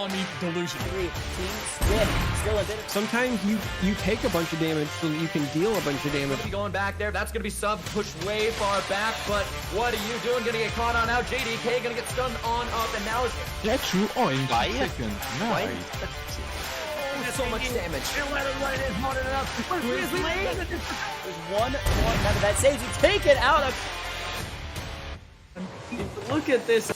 on me, delusion. Team Swift still a bit of... Sometimes you take a bunch of damage so that you can deal a bunch of damage. Going back there, that's gonna be sub pushed way far back, but what are you doing? Gonna get caught on out. JDK gonna get stunned on up, and now it's Get you in Why? second. Nice. so much damage. There's one more member that saves you. Take it out of... Look at this.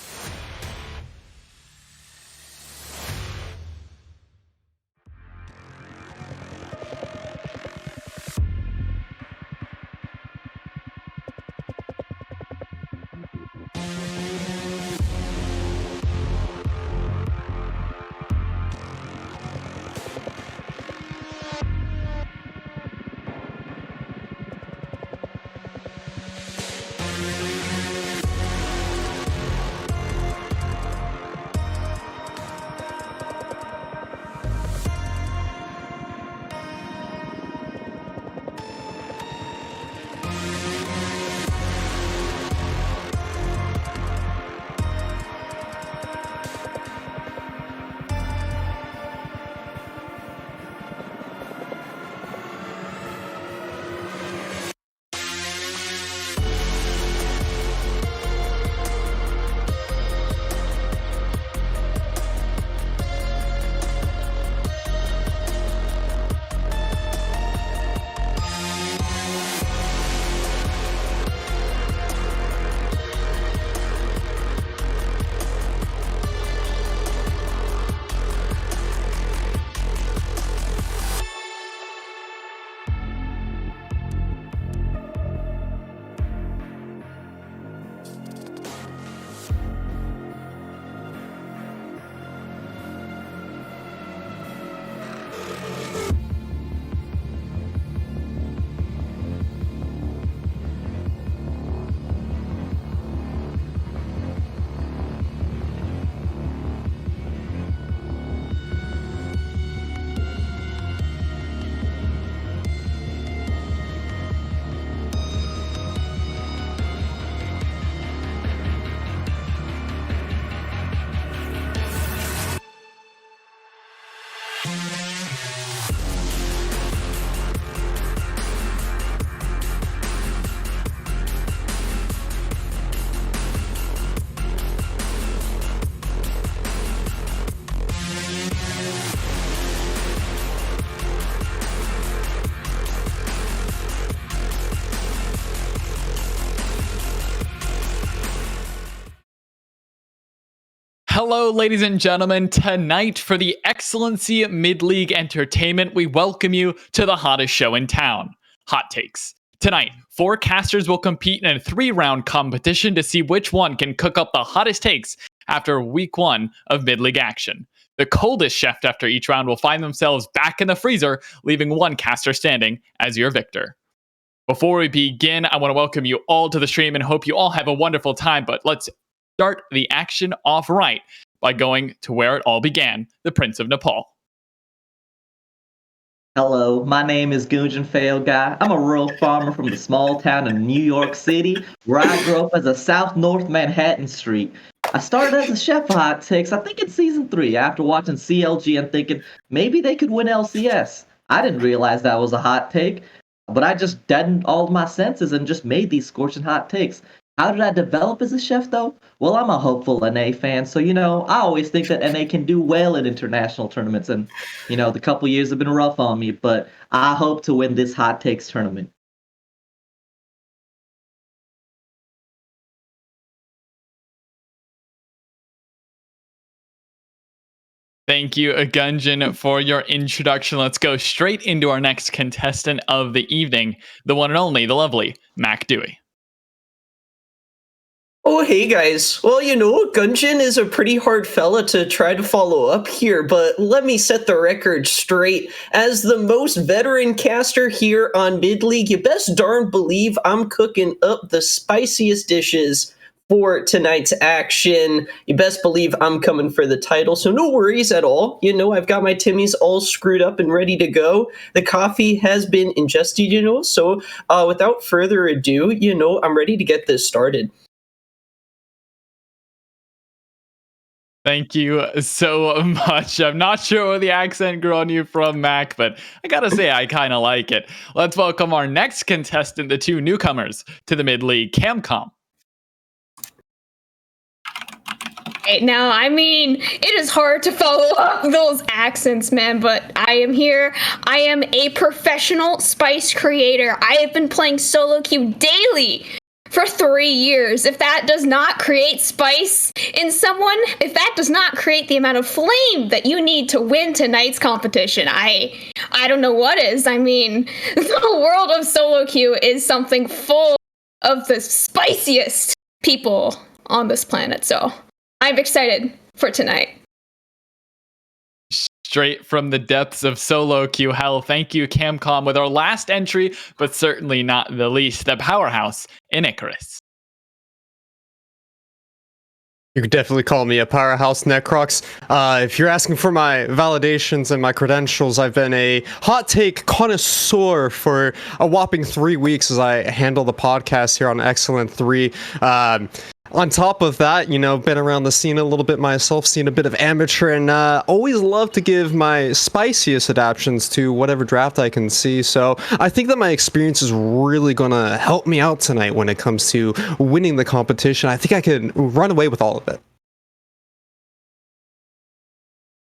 Hello, ladies and gentlemen. Tonight, for the XLNC Mid-League Entertainment, we welcome you to the hottest show in town, Hot Takes. Tonight, 4 casters will compete in a 3-round competition to see which one can cook up the hottest takes after week 1 of Mid-League action. The coldest chef after each round will find themselves back in the freezer, leaving one caster standing as your victor. Before we begin, I want to welcome you all to the stream and hope you all have a wonderful time, but let's start the action off right by going to where it all began, the Prince of Nepal. Hello, my name is Gunjan Fail Guy. I'm a rural farmer from the small town of New York City, where I grew up as a South North Manhattan Street. I started as a chef of Hot Takes, I think in season 3, after watching CLG and thinking maybe they could win LCS. I didn't realize that was a hot take, but I just deadened all of my senses and just made these scorching hot takes. How did I develop as a chef, though? Well, I'm a hopeful NA fan, so, I always think that NA can do well in international tournaments, and, the couple years have been rough on me, but I hope to win this Hot Takes tournament. Thank you, Gunjan, for your introduction. Let's go straight into our next contestant of the evening, the one and only, the lovely Mac Dewey. Oh, hey guys. Well, Gunjan is a pretty hard fella to try to follow up here, but let me set the record straight. As the most veteran caster here on Mid-League, you best darn believe I'm cooking up the spiciest dishes for tonight's action. You best believe I'm coming for the title, so no worries at all. I've got my Timmies all screwed up and ready to go. The coffee has been ingested, so without further ado, I'm ready to get this started. Thank you so much. I'm not sure where the accent grew on you from, Mac, but I gotta say, I kind of like it. Let's welcome our next contestant, the two newcomers to the mid-league, Camcom. Right now, I mean, it is hard to follow up those accents, man, but I am here. I am a professional spice creator. I have been playing solo queue daily for 3 years. If that does not create spice in someone, if that does not create the amount of flame that you need to win tonight's competition, I don't know what is. I mean, the world of solo queue is something full of the spiciest people on this planet, so I'm excited for tonight. Straight from the depths of solo queue hell. Thank you, Camcom, with our last entry, but certainly not the least, the powerhouse in Icarus. You could definitely call me a powerhouse, Necrox. If you're asking for my validations and my credentials, I've been a hot take connoisseur for a whopping 3 weeks as I handle the podcast here on XLN3. On top of that, you know, been around the scene a little bit myself, seen a bit of amateur, and always love to give my spiciest adaptions to whatever draft I can see. So I think that my experience is really going to help me out tonight when it comes to winning the competition. I think I can run away with all of it.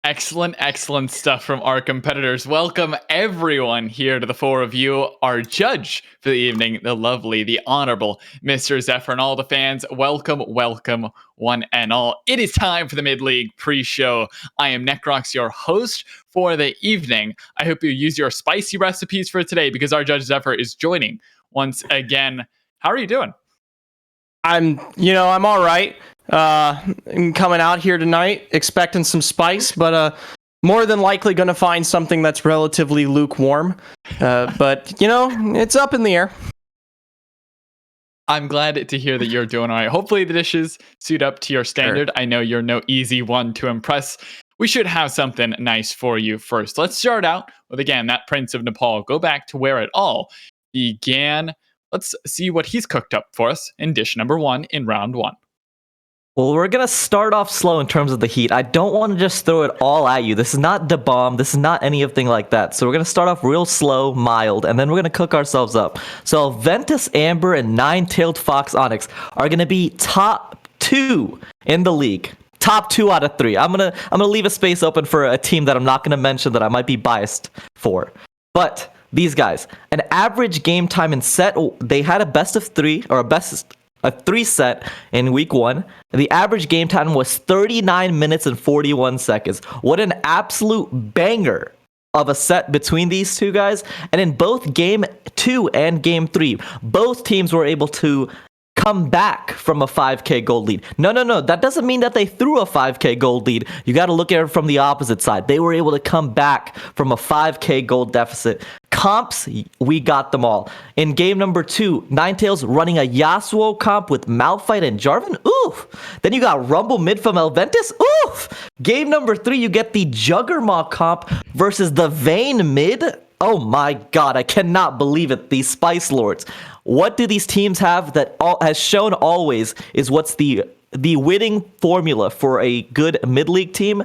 Excellent stuff from our competitors. Welcome everyone here to the four of you. Our judge for the evening, the lovely, the honorable Mr. Zephyr, and all the fans. Welcome, one and all. It is time for the mid-league pre-show. I am Necrox, your host for the evening. I hope you use your spicy recipes for today because our judge Zephyr is joining once again. How are you doing? I'm all right. I'm coming out here tonight expecting some spice, but more than likely going to find something that's relatively lukewarm. But it's up in the air. I'm glad to hear that you're doing all right. Hopefully the dishes suit up to your standard. Sure. I know you're no easy one to impress. We should have something nice for you first. Let's start out with, again, that Prince of Nepal. Go back to where it all began. Let's see what he's cooked up for us in dish number 1 in round 1. Well, we're going to start off slow in terms of the heat. I don't want to just throw it all at you. This is not the bomb. This is not anything like that. So we're going to start off real slow, mild, and then we're going to cook ourselves up. So Elventus, Amber, and Nine-Tailed Fox Onyx are going to be top 2 in the league. Top 2 out of 3. I'm gonna leave a space open for a team that I'm not going to mention that I might be biased for. But these guys, an average game time in set, they had a best of 3 or a 3 set in week 1. The average game time was 39 minutes and 41 seconds. What an absolute banger of a set between these two guys. And in both game 2 and game 3, both teams were able to come back from a 5k gold lead. No. That doesn't mean that they threw a 5k gold lead. You got to look at it from the opposite side. They were able to come back from a 5k gold deficit. Comps, we got them all. In game number 2, Ninetales running a Yasuo comp with Malphite and Jarvan. Oof. Then you got Rumble mid from Elventus. Oof. Game number 3, you get the Juggernaut comp versus the Vayne mid. Oh my god, I cannot believe it. These Spice Lords. What do these teams have that has shown always is what's the winning formula for a good mid-league team?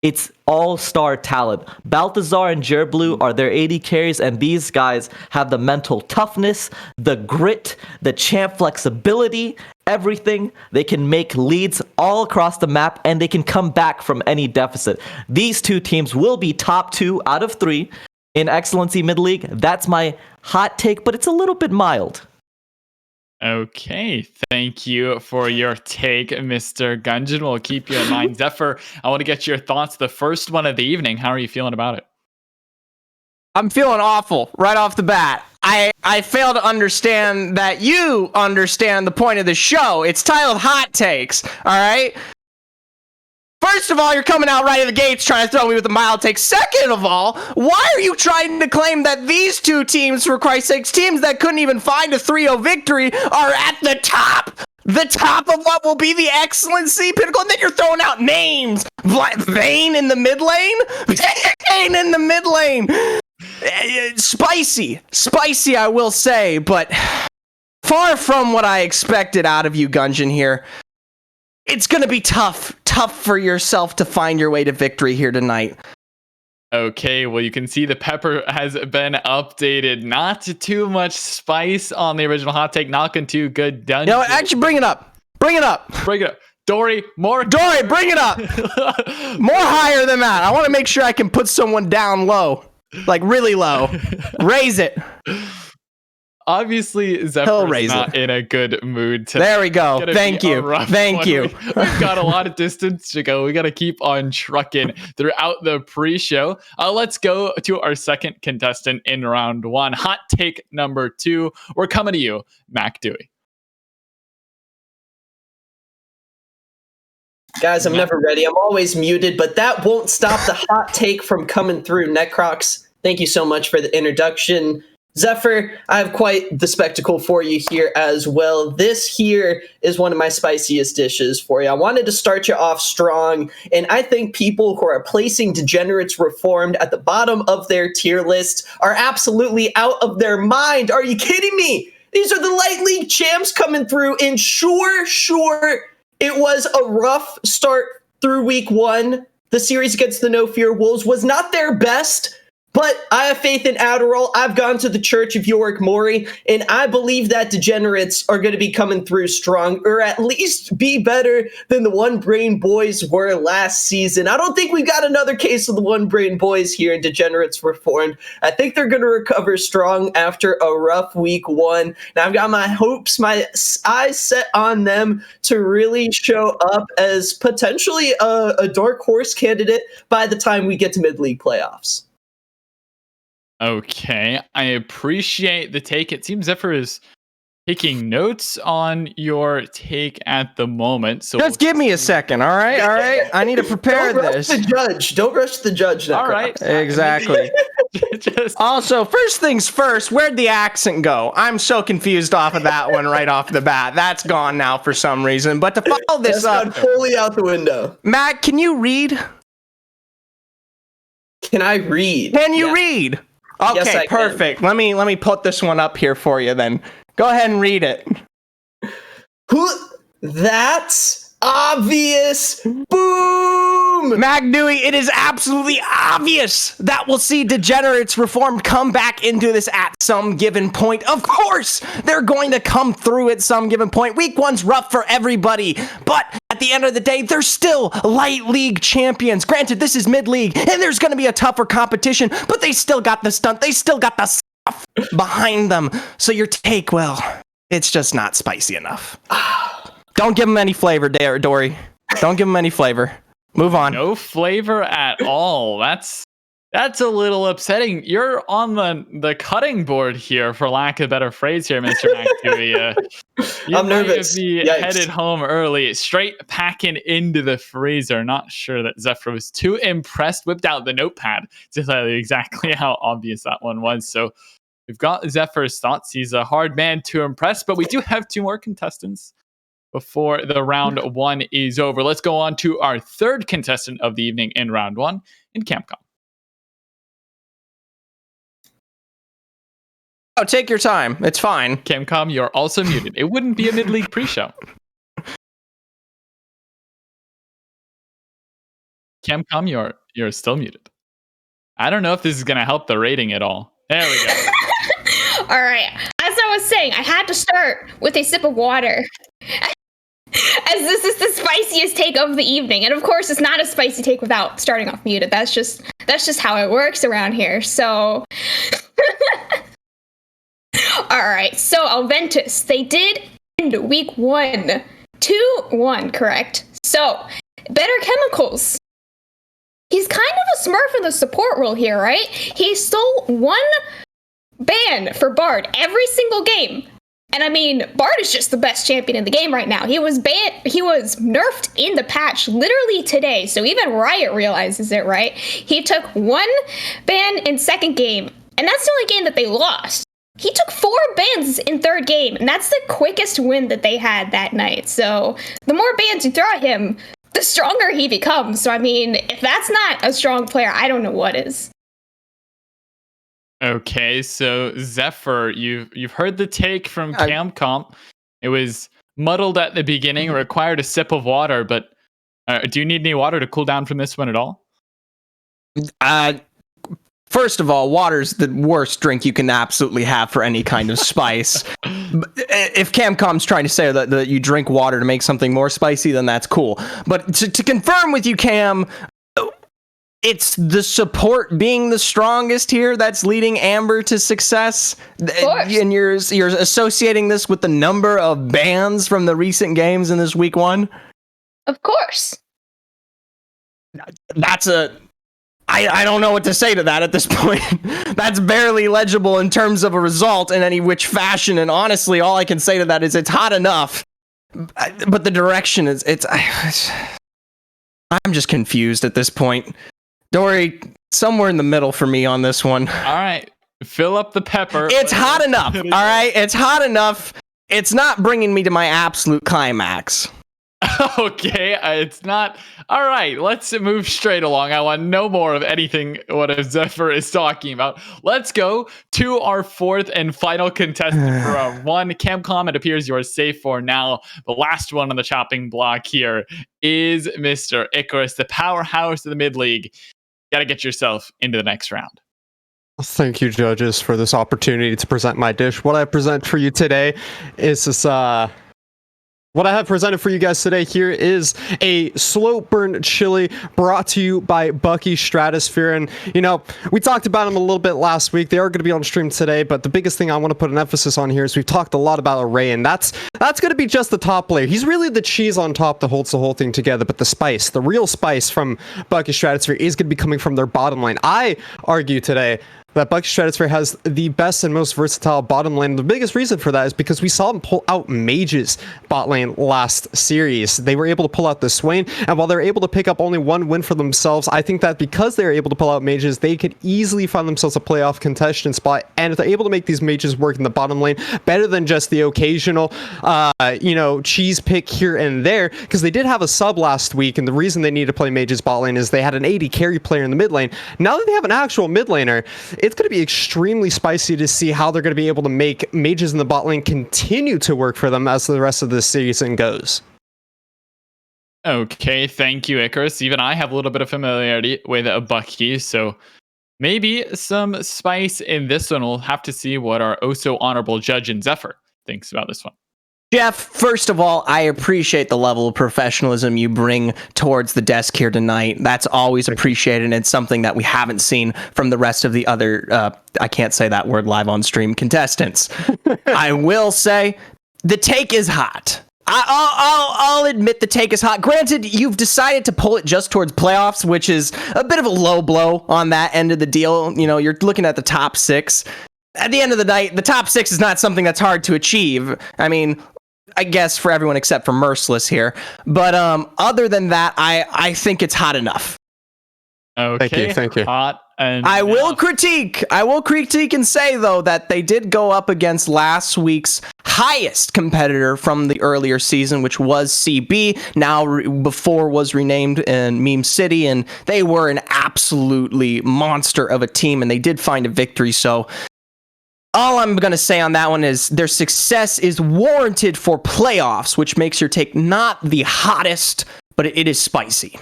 It's all-star talent. Balthazar and Jerblue are their AD carries, and these guys have the mental toughness, the grit, the champ flexibility, everything. They can make leads all across the map, and they can come back from any deficit. These two teams will be top 2 out of 3 in XLNC mid-league. That's my hot take, but it's a little bit mild. Okay, thank you for your take, Mr. Gungeon. We'll keep you in mind. Zephyr, I want to get your thoughts. The first one of the evening. How are you feeling about it? I'm feeling awful right off the bat. I fail to understand that you understand the point of the show. It's titled Hot Takes, all right? First of all, you're coming out right of the gates trying to throw me with a mild take. Second of all, why are you trying to claim that these two teams, for Christ's sakes, teams that couldn't even find a 3-0 victory, are at the top of what will be the XLNC pinnacle? And then you're throwing out names. Vayne in the mid lane? Vayne in the mid lane. Spicy, I will say, but far from what I expected out of you, Gungeon, here. it's going to be tough for yourself to find your way to victory here tonight. Okay, well, you can see the pepper has been updated. Not too much spice on the original hot take. Not going too good. Done. No, actually, bring it up. Bring it up. Bring it up. Dory, more. Dory, bring it up. More higher than that. I want to make sure I can put someone down low. Like really low. Raise it. Obviously, Zephyr's not in a good mood today. There we go. Thank you. Thank you. We've got a lot of distance to go. We got to keep on trucking throughout the pre-show. Let's go to our second contestant in round one. Hot take number 2. We're coming to you, Mac Dewey. Guys, I'm never ready. I'm always muted, but that won't stop the hot take from coming through. Necrox, thank you so much for the introduction. Zephyr, I have quite the spectacle for you here as well. This here is one of my spiciest dishes for you. I wanted to start you off strong, and I think people who are placing Degenerates Reformed at the bottom of their tier list are absolutely out of their mind. Are you kidding me? These are the Light League champs coming through, and sure, it was a rough start through week 1. The series against the No Fear Wolves was not their best, but I have faith in Adderall. I've gone to the Church of Yorick Mori, and I believe that Degenerates are going to be coming through strong, or at least be better than the One Brain Boys were last season. I don't think we've got another case of the One Brain Boys here in Degenerates Reformed. I think they're going to recover strong after a rough week 1. Now I've got my hopes, my eyes set on them to really show up as potentially a dark horse candidate by the time we get to mid-league playoffs. Okay, I appreciate the take. It seems Zephyr is taking notes on your take at the moment. So just give me a second, all right? All right, I need to prepare this. Don't rush the judge. All right, exactly. Also, first things first, where'd the accent go? I'm so confused off of that one right off the bat. That's gone now for some reason. But to follow this up, fully out the window. Matt, can you read? Can I read? Can you read? Okay, yes, perfect. Let me put this one up here for you then. Go ahead and read it. That's obvious. Boom! Mac Dewey, it is absolutely obvious that we'll see Degenerates Reformed come back into this at some given point. Of course, they're going to come through at some given point. Week 1's rough for everybody, but at the end of the day, they're still Light League champions. Granted, this is mid-league, and there's going to be a tougher competition, but they still got the stunt. They still got the stuff behind them. So your take, well, it's just not spicy enough. Don't give them any flavor, Dory. Don't give them any flavor. Move on. No flavor at all. That's a little upsetting. You're on the cutting board here, for lack of a better phrase here, Mr. McDewey. I'm nervous. Be headed home early, straight packing into the freezer. Not sure that Zephyr was too impressed. Whipped out the notepad to tell you exactly how obvious that one was. So we've got Zephyr's thoughts. He's a hard man to impress, but we do have 2 more contestants before the round 1 is over. Let's go on to our third contestant of the evening in round 1 in Camcom. Oh, take your time. It's fine. Camcom, you're also muted. It wouldn't be a mid-league pre-show. Camcom, you're still muted. I don't know if this is going to help the rating at all. There we go. All right. As I was saying, I had to start with a sip of water. As this is the spiciest take of the evening. And of course, it's not a spicy take without starting off muted. That's just how it works around here. So all right. So Elventus, they did end week 1 2-1, correct? So better chemicals. He's kind of a smurf in the support role here, right? He stole 1 ban for Bard every single game. And I mean, Bard is just the best champion in the game right now. He was nerfed in the patch literally today. So even Riot realizes it, right? He took 1 ban in second game, and that's the only game that they lost. He took 4 bans in third game, and that's the quickest win that they had that night. So the more bans you throw at him, the stronger he becomes. So I mean, if that's not a strong player, I don't know what is. Okay, so Zephyr, you've heard the take from Camcom. It was muddled at the beginning, required a sip of water, but do you need any water to cool down from this one at all? First of all, water's the worst drink you can absolutely have for any kind of spice. If Camcom's trying to say that you drink water to make something more spicy, then that's cool. But to confirm with you, Cam, it's the support being the strongest here that's leading Amber to success. And you're associating this with the number of bans from the recent games in this week 1? Of course. I don't know what to say to that at this point. That's barely legible in terms of a result in any which fashion, and honestly, all I can say to that is it's hot enough. But the direction is I'm just confused at this point. Dory, somewhere in the middle for me on this one. All right, fill up the pepper. It's hot enough. All right, it's hot enough. It's not bringing me to my absolute climax. Okay, it's not. All right, let's move straight along. I want no more of anything what Zephyr is talking about. Let's go to our 4th and final contestant for round 1. Camcom, it appears you are safe for now. The last one on the chopping block here is Mr. Icarus, the powerhouse of the mid-league. Got to get yourself into the next round. Thank you, judges, for this opportunity to present my dish. What I present for you today is this, what I have presented for you guys today here is a slow burn chili brought to you by Bucky Stratosphere. And, you know, we talked about them a little bit last week. They are going to be on stream today, but the biggest thing I want to put an emphasis on here is we've talked a lot about Array, and that's going to be just the top layer. He's really the cheese on top that holds the whole thing together, but the spice, the real spice from Bucky Stratosphere is going to be coming from their bottom lane. I argue today that Bucky Stratosphere has the best and most versatile bottom lane. The biggest reason for that is because we saw them pull out Mage's bot lane last series. They were able to pull out the Swain, and while they're able to pick up only 1 win for themselves, I think that because they're able to pull out Mages, they could easily find themselves a playoff contestant spot. And if they're able to make these Mages work in the bottom lane better than just the occasional, cheese pick here and there, because they did have a sub last week, and the reason they needed to play Mage's bot lane is they had an AD carry player in the mid lane. Now that they have an actual mid laner, it's going to be extremely spicy to see how they're going to be able to make Mages in the bot lane continue to work for them as the rest of the season goes. Okay, thank you, Icarus. Even I have a little bit of familiarity with Bucky, so maybe some spice in this one. We'll have to see what our oh-so-honorable judge in Zephyr thinks about this one. Jeff, first of all, I appreciate the level of professionalism you bring towards the desk here tonight. That's always appreciated, and it's something that we haven't seen from the rest of the other, I can't say that word live on stream, contestants. I will say, the take is hot. I'll admit the take is hot. Granted, you've decided to pull it just towards playoffs, which is a bit of a low blow on that end of the deal. You know, you're looking at the top 6. At the end of the night, the top 6 is not something that's hard to achieve. I mean, I guess for everyone except for Merciless here. But other than that, I think it's hot enough. Okay, thank you. Hot enough. I will critique and say, though, that they did go up against last week's highest competitor from the earlier season, which was CB, now before was renamed in Meme City, and they were an absolutely monster of a team, and they did find a victory, so all I'm going to say on that one is their success is warranted for playoffs, which makes your take not the hottest, but it is spicy.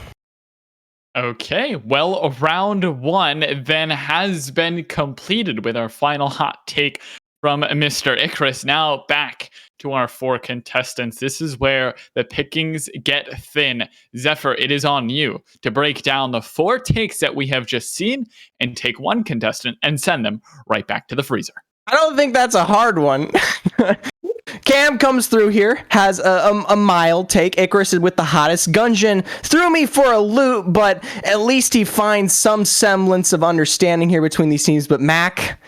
Okay, well, round 1 then has been completed with our final hot take from Mr. Icarus. Now back to our 4 contestants. This is where the pickings get thin. Zephyr, it is on you to break down the 4 takes that we have just seen and take 1 contestant and send them right back to the freezer. I don't think that's a hard one. Cam comes through here, has a mild take. Icarus is with the hottest. Gungeon threw me for a loop, but at least he finds some semblance of understanding here between these teams. But Mac,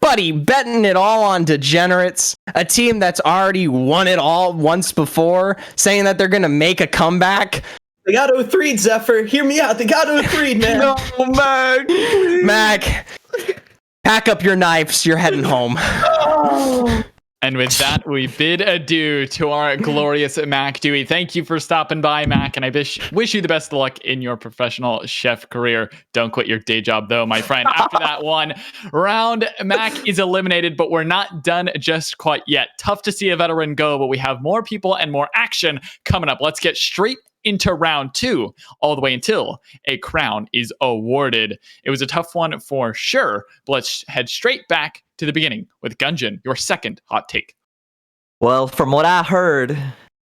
buddy, betting it all on Degenerates, a team that's already won it all once before, saying that they're going to make a comeback. They got 0-3, Zephyr. Hear me out. They got 0-3, man. No, Mac. Pack up your knives. You're heading home. And with that, we bid adieu to our glorious Mac Dewey. Thank you for stopping by, Mac, and I wish you the best of luck in your professional chef career. Don't quit your day job, though, my friend. After that one round, Mac is eliminated, but we're not done just quite yet. Tough to see a veteran go, but we have more people and more action coming up. Let's get straight into round 2, all the way until a crown is awarded. It was a tough one for sure, but let's head straight back to the beginning with Gungeon, your second hot take. Well, from what I heard,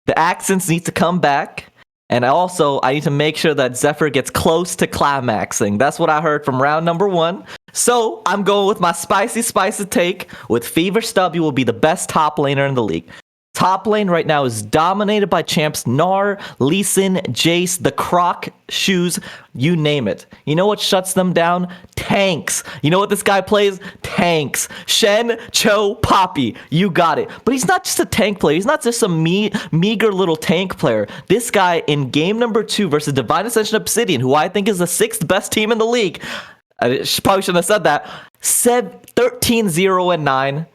the accents need to come back. And I need to make sure that Zephyr gets close to climaxing. That's what I heard from round number 1. So I'm going with my spicy take with Fever Stubby will be the best top laner in the league. Top lane right now is dominated by champs Gnar, Lee Sin, Jace, the Croc shoes, you name it. You know what shuts them down? Tanks. You know what this guy plays? Tanks. Shen, Cho, Poppy. You got it. But he's not just a tank player. He's not just some meager little tank player. This guy in game number 2 versus Divine Ascension Obsidian, who I think is the 6th best team in the league. I probably shouldn't have said that. Said 13-0-9.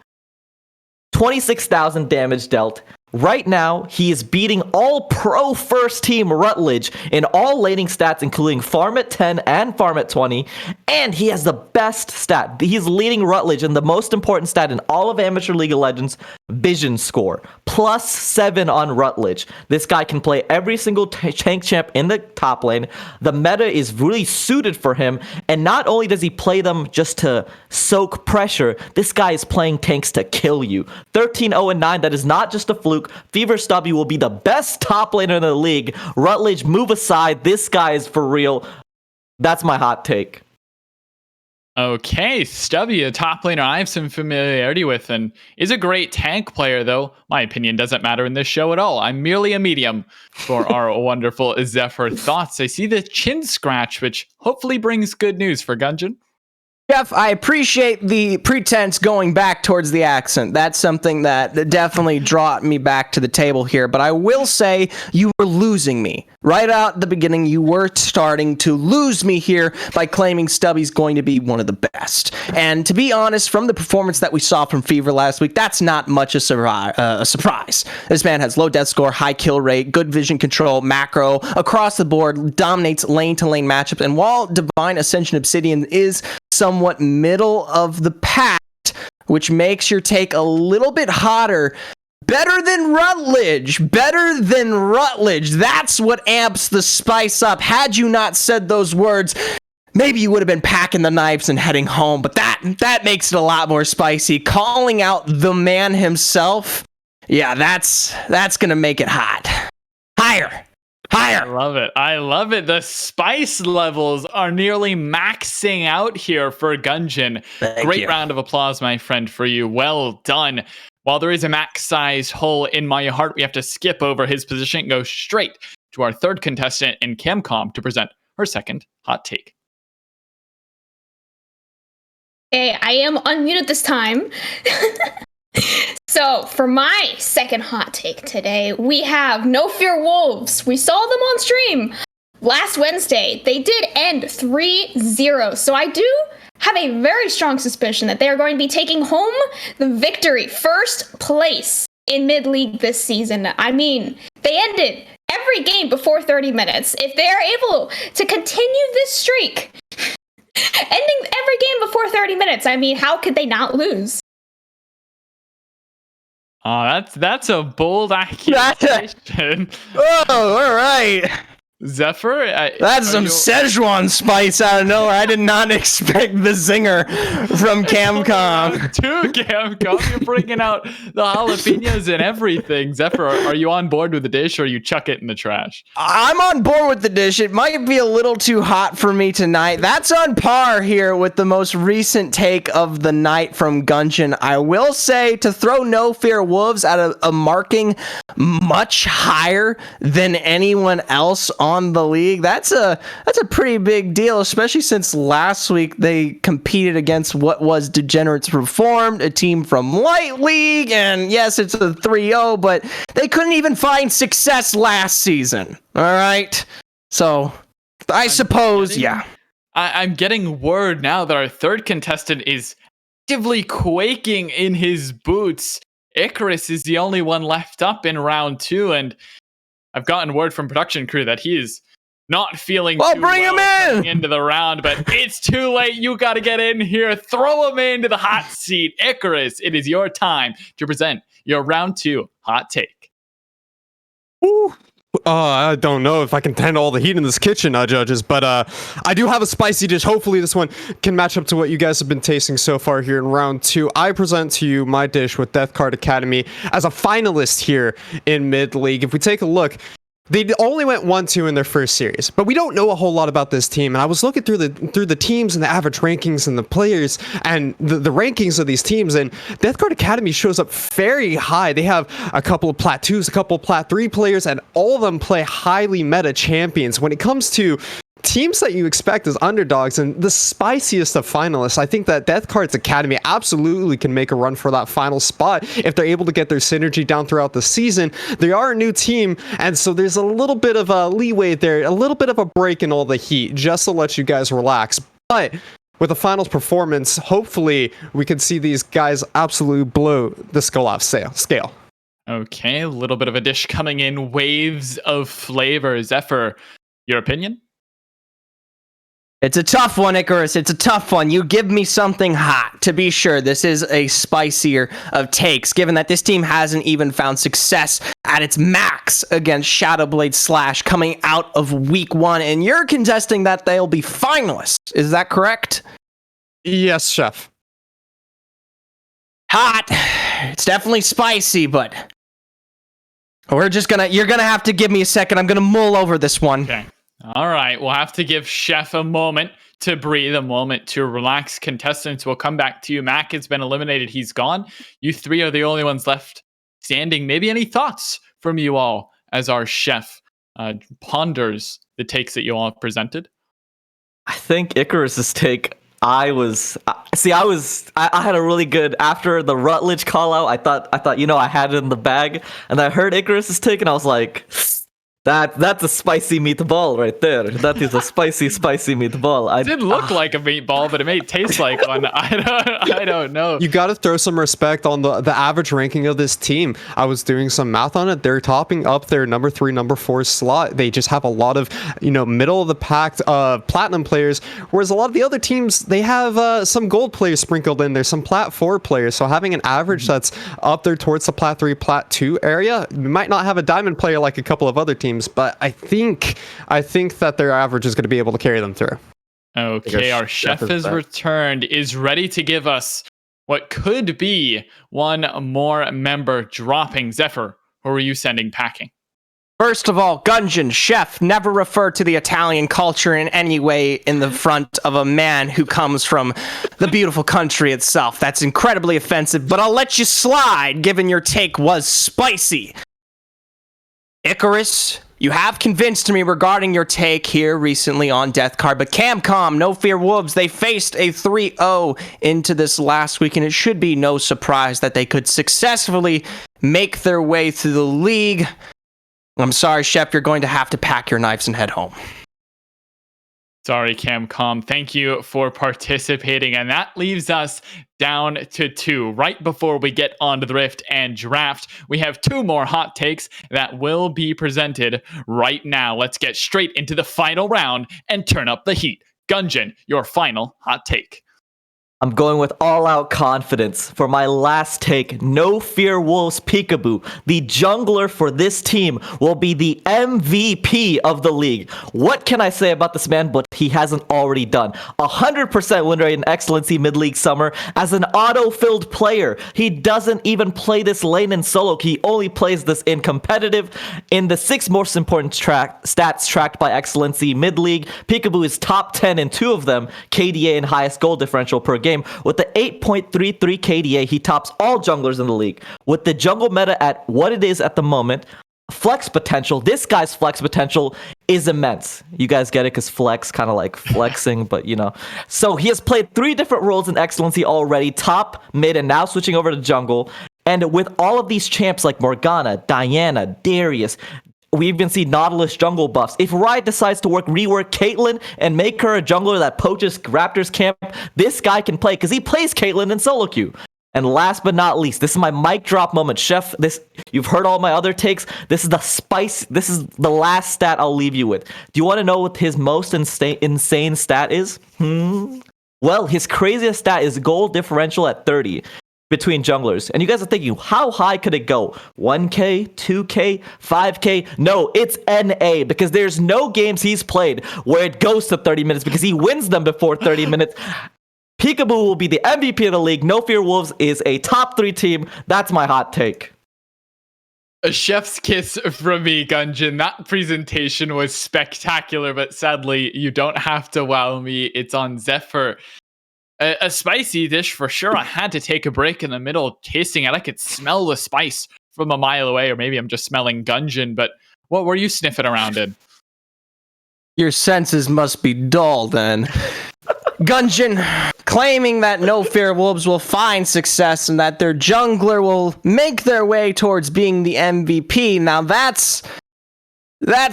26,000 damage dealt. Right now, he is beating all pro first team Rutledge in all laning stats, including farm at 10 and farm at 20. And he has the best stat. He's leading Rutledge in the most important stat in all of Amateur League of Legends, vision score. +7 on Rutledge. This guy can play every single tank champ in the top lane. The meta is really suited for him. And not only does he play them just to soak pressure, this guy is playing tanks to kill you. 13-0-9, that is not just a fluke. Fever Stubby will be the best top laner in the league. Rutledge, move aside. This guy is for real. That's my hot take. Okay, Stubby, a top laner I have some familiarity with and is a great tank player, though. My opinion doesn't matter in this show at all. I'm merely a medium for our wonderful Zephyr thoughts. I see the chin scratch, which hopefully brings good news for Gungeon. Jeff, I appreciate the pretense going back towards the accent. That's something that definitely brought me back to the table here. But I will say you were losing me. Right out at the beginning, you were starting to lose me here by claiming Stubby's going to be one of the best. And to be honest, from the performance that we saw from Fever last week, that's not much a surprise. This man has low death score, high kill rate, good vision control, macro, across the board, dominates lane-to-lane matchups. And while Divine Ascension Obsidian is somewhat middle of the pack, which makes your take a little bit hotter. Better than Rutledge. That's what amps the spice up. Had you not said those words, maybe you would have been packing the knives and heading home, but that makes it a lot more spicy. Calling out the man himself, yeah, that's gonna make it hot. Higher. I love it. The spice levels are nearly maxing out here for Gungeon. Great round of applause, my friend, for you. Well done. While there is a max-sized hole in my heart, we have to skip over his position and go straight to our third contestant in Camcom to present her second hot take. Hey, I am unmuted this time. So, for my second hot take today, we have No Fear Wolves. We saw them on stream last Wednesday. They did end 3-0. So I do have a very strong suspicion that they are going to be taking home the victory, first place in mid-league this season. I mean, they ended every game before 30 minutes. If they are able to continue this streak, ending every game before 30 minutes, I mean, how could they not lose? Oh, that's a bold accusation. Oh, all right. Zephyr? That's some Szechuan spice out of nowhere. I did not expect the zinger from Camcom. To Camcom, you're bringing out the jalapenos and everything. Zephyr, are you on board with the dish or you chuck it in the trash? I'm on board with the dish. It might be a little too hot for me tonight. That's on par here with the most recent take of the night from Gungeon. I will say to throw No Fear Wolves at a marking much higher than anyone else on the league, that's a pretty big deal, especially since last week they competed against what was Degenerates Reformed, a team from Light League, and yes, it's a 3-0, but they couldn't even find success last season. All right, so I suppose, yeah. I'm getting word now that our third contestant is actively quaking in his boots. Icarus is the only one left up in round 2, and I've gotten word from production crew that he is not feeling too bring him coming into the round, but it's too late. You got to get in here. Throw him into the hot seat. Icarus, it is your time to present your round 2 hot take. Ooh. I don't know if I can handle all the heat in this kitchen, judges, but I do have a spicy dish. Hopefully this one can match up to what you guys have been tasting so far here in round 2. I present to you my dish with Death Card Academy as a finalist here in mid-league. If we take a look, they only went 1-2 in their first series, but we don't know a whole lot about this team. And I was looking through the teams and the average rankings and the players and the rankings of these teams, and Death Card Academy shows up very high. They have a couple of Plat 2s, a couple of Plat 3 players, and all of them play highly meta champions. When it comes to teams that you expect as underdogs and the spiciest of finalists, I think that Death Card's Academy absolutely can make a run for that final spot if they're able to get their synergy down throughout the season. They are a new team, and so there's a little bit of a leeway there, a little bit of a break in all the heat, just to let you guys relax. But with a finals performance, hopefully we can see these guys absolutely blow the Skull scale. Okay, a little bit of a dish coming in, waves of flavor. Zephyr, your opinion? It's a tough one, Icarus. It's a tough one. You give me something hot. To be sure, this is a spicier of takes, given that this team hasn't even found success at its max against Shadowblade Slash coming out of week 1, and you're contesting that they'll be finalists. Is that correct? Yes, chef. Hot. It's definitely spicy, but you're gonna have to give me a second. I'm gonna mull over this one. Okay. All right, we'll have to give Chef a moment to breathe, a moment to relax. Contestants, will come back to you. Mac has been eliminated. He's gone. You 3 are the only ones left standing. Maybe any thoughts from you all as our chef ponders the takes that you all have presented? I think Icarus's take, I had a really good, after the Rutledge call out, I thought, I had it in the bag, and I heard Icarus's take, and I was like, that's a spicy meatball right there. That is a spicy meatball. It did look like a meatball, but it may taste like one. I don't know. You got to throw some respect on the average ranking of this team. I was doing some math on it. They're topping up their number 3, number 4 slot. They just have a lot of, middle of the pack platinum players, whereas a lot of the other teams, they have some gold players sprinkled in there, some Plat 4 players. So having an average that's up there towards the Plat 3, Plat 2 area, we might not have a diamond player like a couple of other teams, but I think that their average is going to be able to carry them through. Okay, our chef has returned, is ready to give us what could be one more member dropping. Zephyr, who are you sending packing? First of all, Gungeon, chef, never refer to the Italian culture in any way in the front of a man who comes from the beautiful country itself. That's incredibly offensive, but I'll let you slide, given your take was spicy. Icarus, you have convinced me regarding your take here recently on Death Card, but Camcom, No Fear Wolves, they faced a 3-0 into this last week, and it should be no surprise that they could successfully make their way through the league. I'm sorry, Chef, you're going to have to pack your knives and head home. Sorry, Camcom. Thank you for participating. And that leaves us down to 2. Right before we get onto the Rift and Draft, we have 2 more hot takes that will be presented right now. Let's get straight into the final round and turn up the heat. Gungeon, your final hot take. I'm going with all-out confidence for my last take. No Fear Wolves Peekaboo. The jungler for this team will be the MVP of the league. What can I say about this man but he hasn't already done? 100% win rate in XLNC Mid-League Summer as an auto-filled player. He doesn't even play this lane in solo. He only plays this in competitive. In the 6 most important stats tracked by XLNC Mid-League, Peekaboo is top 10 in 2 of them, KDA and highest goal differential per game. With the 8.33 KDA, he tops all junglers in the league. With the jungle meta at what it is at the moment, flex potential, this guy's flex potential is immense. You guys get it? Because flex, kind of like flexing, but So he has played 3 different roles in Excellency already, top, mid, and now switching over to jungle. And with all of these champs like Morgana, Diana, Darius, we even see Nautilus jungle buffs. If Riot decides to rework Caitlyn and make her a jungler that poaches Raptors camp, this guy can play because he plays Caitlyn in solo queue. And last but not least, this is my mic drop moment. Chef, you've heard all my other takes. This is the spice. This is the last stat I'll leave you with. Do you want to know what his most insane stat is? Well, his craziest stat is goal differential at 30 between junglers. And you guys are thinking, how high could it go? 1K, 2K, 5K? No, it's NA, because there's no games he's played where it goes to 30 minutes because he wins them before 30 minutes. Peekaboo will be the MVP of the league. No Fear Wolves is a top 3 team. That's my hot take. A chef's kiss from me, Gungeon. That presentation was spectacular, but sadly, you don't have to wow me. It's on Zephyr. A spicy dish for sure. I had to take a break in the middle tasting it. I could smell the spice from a mile away, or maybe I'm just smelling Gungeon, but what were you sniffing around in? Your senses must be dull then. Gungeon claiming that No Fear Wolves will find success and that their jungler will make their way towards being the MVP. Now that's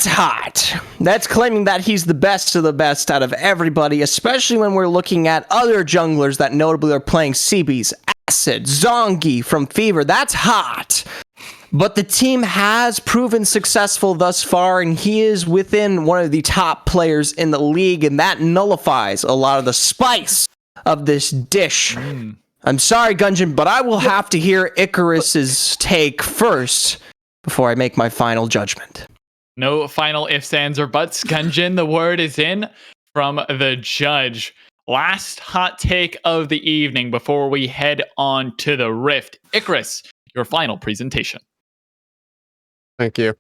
hot. That's claiming that he's the best of the best out of everybody, especially when we're looking at other junglers that notably are playing CBs, Acid, Zongi from Fever. That's hot. But the team has proven successful thus far, and he is within one of the top players in the league, and that nullifies a lot of the spice of this dish. I'm sorry, Gungeon, but I will have to hear Icarus's take first before I make my final judgment. No final ifs, ands, or buts. Gungeon, the word is in from the judge. Last hot take of the evening before we head on to the Rift. Icarus, your final presentation. Thank you.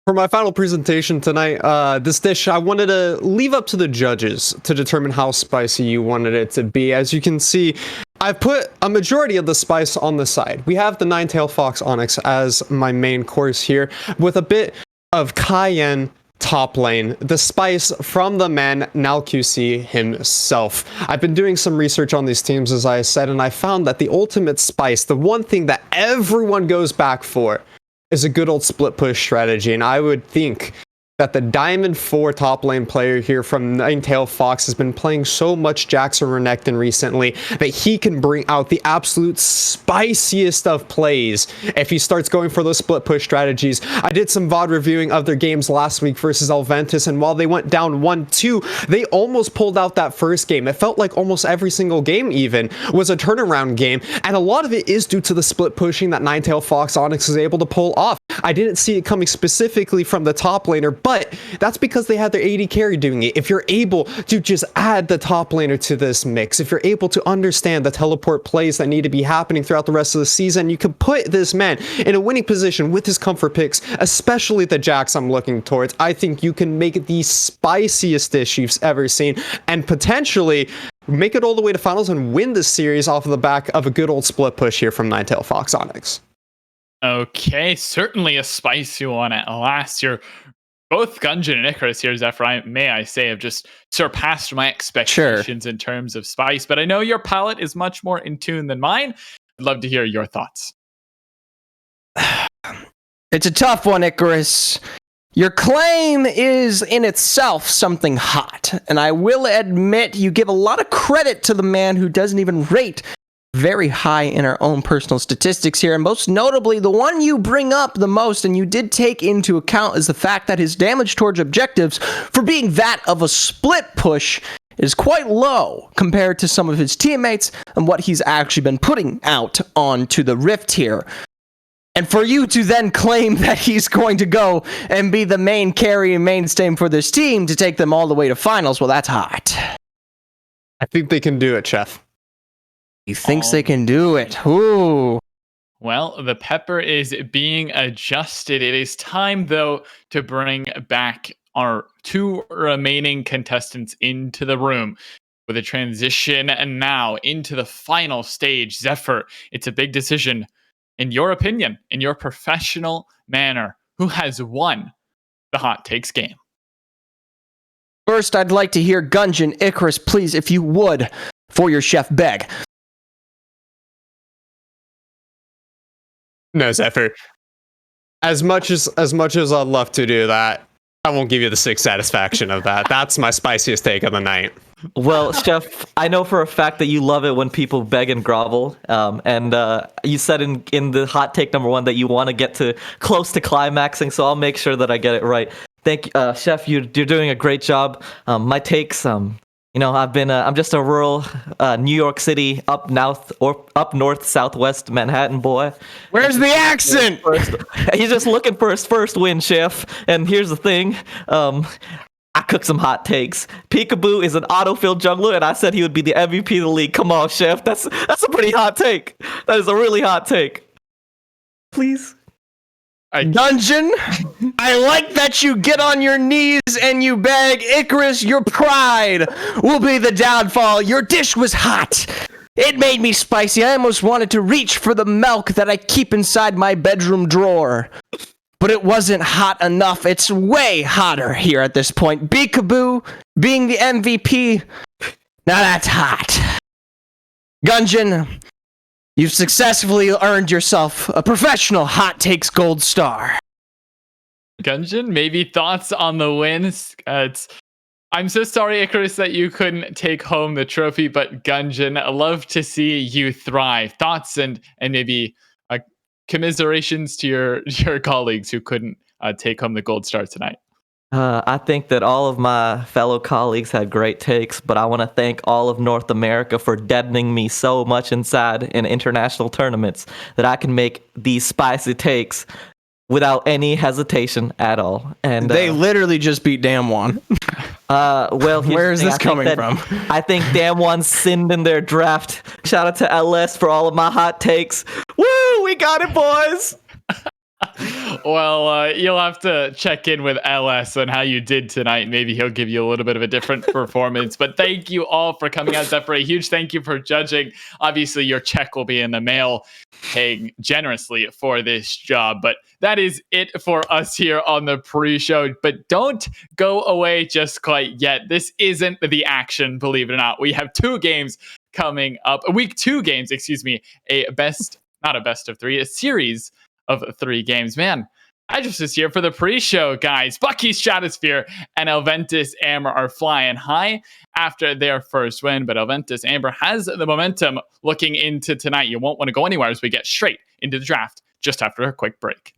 For my final presentation tonight, this dish, I wanted to leave up to the judges to determine how spicy you wanted it to be. As you can see, I've put a majority of the spice on the side. We have the Nine-Tailed Fox Onyx as my main course here, with a bit of cayenne top lane, the spice from the man NalQC himself. I've been doing some research on these teams, as I said, and I found that the ultimate spice, the one thing that everyone goes back for, is a good old split push strategy. And I would think that the Diamond 4 top lane player here from Nine-Tailed Fox has been playing so much Jackson Renekton recently that he can bring out the absolute spiciest of plays if he starts going for those split push strategies. I did some VOD reviewing of their games last week versus Elventus, and while they went down 1-2, they almost pulled out that first game. It felt like almost every single game even was a turnaround game, and a lot of it is due to the split pushing that Nine-Tailed Fox Onyx is able to pull off. I didn't see it coming specifically from the top laner, but that's because they had their AD carry doing it. If you're able to just add the top laner to this mix, if you're able to understand the teleport plays that need to be happening throughout the rest of the season, you can put this man in a winning position with his comfort picks, especially the Jax I'm looking towards. I think you can make it the spiciest dish you've ever seen, and potentially make it all the way to finals and win this series off of the back of a good old split push here from Nine-Tailed Fox Onyx. Okay, certainly a spicy one at last. You're both Gungeon and Icarus here, Zephyr, may I say, have just surpassed my expectations in terms of spice, but I know your palate is much more in tune than mine. I'd love to hear your thoughts. It's a tough one, Icarus. Your claim is in itself something hot, and I will admit you give a lot of credit to the man who doesn't even rate very high in our own personal statistics here, and most notably the one you bring up the most and you did take into account is the fact that his damage towards objectives, for being that of a split push, is quite low compared to some of his teammates and what he's actually been putting out onto the Rift here. And for you to then claim that he's going to go and be the main carry and mainstay for this team to take them all the way to finals, well, that's hot. I think they can do it, Chef. He thinks they can do it. Ooh. Well, the pepper is being adjusted. It is time, though, to bring back our 2 remaining contestants into the room with a transition and now into the final stage. Zephyr, it's a big decision. In your opinion, in your professional manner, who has won the Hot Takes game? First, I'd like to hear Gungeon. Icarus, please, if you would, for your chef beg. No, Zephyr. As much as I'd love to do that, I won't give you the sick satisfaction of that. That's my spiciest take of the night. Well, Chef, I know for a fact that you love it when people beg and grovel. And you said in the hot take number 1 that you want to get to close to climaxing, so I'll make sure that I get it right. Thank you, Chef. You're doing a great job. My takes, I'm just a rural New York City up north southwest Manhattan boy. Where's the accent? He's just looking for his first win, Chef. And here's the thing. I cooked some hot takes. Peekaboo is an autofill jungler, and I said he would be the MVP of the league. Come on, Chef. That's a pretty hot take. That is a really hot take. Please. Dungeon, I like that you get on your knees and you beg. Icarus, your pride will be the downfall. Your dish was hot. It made me spicy. I almost wanted to reach for the milk that I keep inside my bedroom drawer. But it wasn't hot enough. It's way hotter here at this point. Peekaboo being the MVP, now that's hot. Gungeon, you've successfully earned yourself a professional Hot Takes Gold Star. Gungeon, maybe thoughts on the wins? I'm so sorry, Icarus, that you couldn't take home the trophy, but Gungeon, I love to see you thrive. Thoughts and maybe commiserations to your colleagues who couldn't take home the gold star tonight. I think that all of my fellow colleagues had great takes, but I want to thank all of North America for deadening me so much inside in international tournaments that I can make these spicy takes without any hesitation at all. And they literally just beat Damwon. Well, where is this coming from? I think Damwon sinned in their draft. Shout out to LS for all of my hot takes. Woo, we got it, boys. Well, you'll have to check in with LS on how you did tonight. Maybe he'll give you a little bit of a different performance. But thank you all for coming out, Zephyr. A huge thank you for judging. Obviously, your check will be in the mail, paying generously for this job. But that is it for us here on the pre-show. But don't go away just quite yet. This isn't the action, believe it or not. We have 2 games coming up. Week 2 games, excuse me. Not a best of 3, a series of 3 games. Man, I just was here for the pre-show, guys. Bucky, Stratosphere, and Elventus Amber are flying high after their first win, but Elventus Amber has the momentum looking into tonight. You won't want to go anywhere as we get straight into the draft just after a quick break.